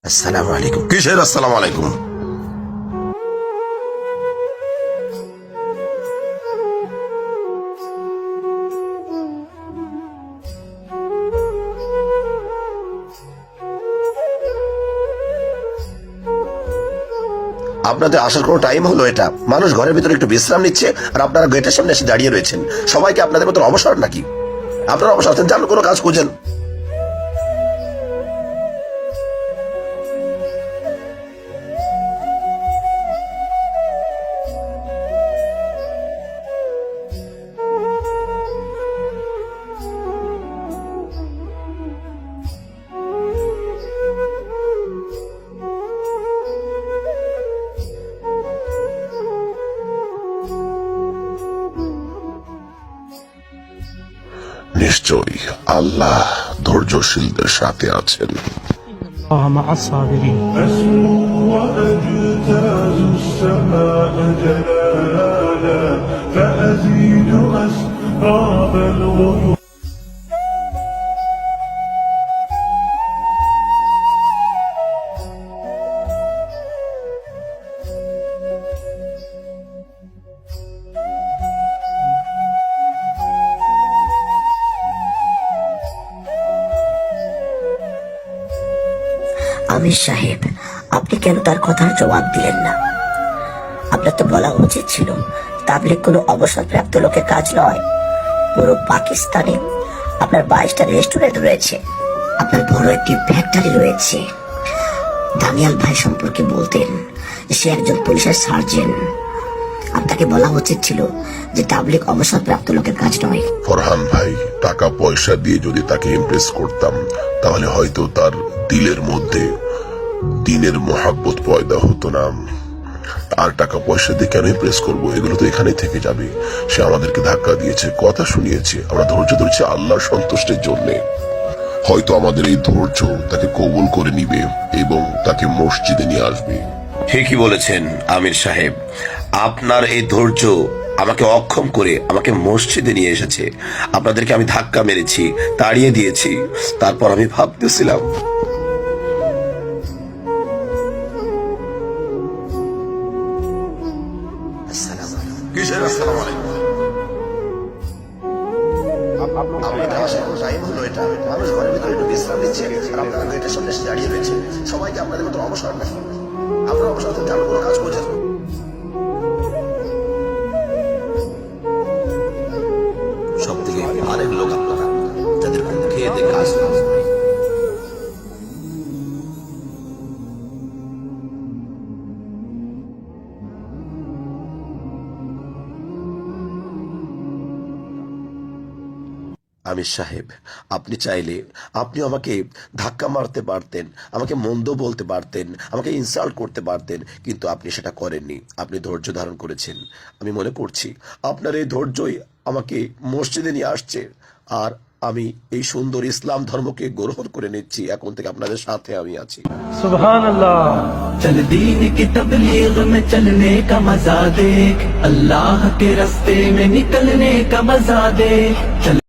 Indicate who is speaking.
Speaker 1: আসসালামু আলাইকুম। কিসের আসসালামু আলাইকুম? আপনাদের আসার কোনো টাইম হলো এটা? মানুষ ঘরের ভিতরে একটু বিশ্রাম নিচ্ছে আর আপনারা গেটের সামনে এসে দাঁড়িয়ে রয়েছেন। সবাইকে আপনাদের মতো অবসর নাকি? আপনারা অবসর আছেন, যান কোনো কাজ খুঁজেন।
Speaker 2: নিশ্চয়ই আল্লাহ ধৈর্যশীলদের সাথে আছেন।
Speaker 3: الله مع الصابرين.
Speaker 4: أسمو وأجتاز السماء جلالا فأزيد أسراب الغيوم.
Speaker 5: আমির সাহেব, আপনি কেন তার কথার জবাব দিলেন না? আপনার তো বলা উচিত ছিল তাবলিগ কোনো অবসরপ্রাপ্ত লোকের কাজ নয়। পুরো পাকিস্তানে আপনার 22টা রেস্টুরেন্ট রয়েছে, আপনার বড় একটি ফ্যাক্টরি রয়েছে। দানিয়াল ভাই সম্পর্কে বলতেন সে একজন পুলিশের সার্জেন্ট। আপনাকে বলা উচিত ছিল যে তাবলিগ অবসরপ্রাপ্ত লোকের কাজ নয়।
Speaker 2: ফরহান ভাই, টাকা পয়সা দিয়ে যদি তাকে ইমপ্রেস করতাম তাহলে হয়তো তার দিলের মধ্যে দিনের মহাব্বত পয়দা হতো না। আর টাকা পয়সা দিয়ে কেন ইমপ্রেস করবো? এগুলো তো এখানেই থেকে যাবে। সে আমাদেরকে ধাক্কা দিয়েছে, কথা শুনিয়েছে, আমরা ধৈর্য ধরেছি আল্লাহর সন্তুষ্টির জন্য। হয়তো আমাদের এই ধৈর্য তাকে কবুল করে নিবে এবং তাকে মসজিদে নিয়ে আসবে।
Speaker 1: ঠিকই বলেছেন আমির সাহেব, আপনার এই ধৈর্য আমাকে অক্ষম করে আমাকে মসজিদে নিয়ে এসেছে। আপনাদেরকে আমি ধাক্কা মেরেছি, তাড়িয়ে দিয়েছি, তারপর আমি ভাবতেছিলাম কিসের আসসালামু আলাইকুম? আপনাদের আসার কোনো টাইম হলো এটা? মানুষ ঘরের ভিতরে একটু বিশ্রাম নিচ্ছে আর আপনারা গেটের সামনে এসে দাঁড়িয়ে রয়েছেন। সবাইকে আপনাদের মতো অবসর নাকি? আপনারা অবসর আছেন, যান কোনো কাজ খুঁজেন। সব থেকে আরেক লোক আপনারা যাদের ঘুম খেয়ে দিয়ে কাজ নাই। আমির সাহেব, আপনি চাইলে আপনিও আমাকে ধাক্কা মারতে পারতেন, আমাকে মন্দ বলতে পারতেন, আমাকে ইনসাল্ট করতে পারতেন, কিন্তু আপনি সেটা করেননি। আপনি ধৈর্য ধারণ করেছেন। আমি মনে করছি আপনার এই ধৈর্যই আমাকে মসজিদে নিয়ে আসছে, আর আমি এই সুন্দর ইসলাম ধর্মকে গ্রহণ করে নিচ্ছি। এখন থেকে আপনাদের সাথে আমি আছি।
Speaker 3: सुभान अल्लाह।
Speaker 6: चल दीन की तबलीग में चलने का मजा देख, अल्लाह के रास्ते में निकलने का मजा देख। चल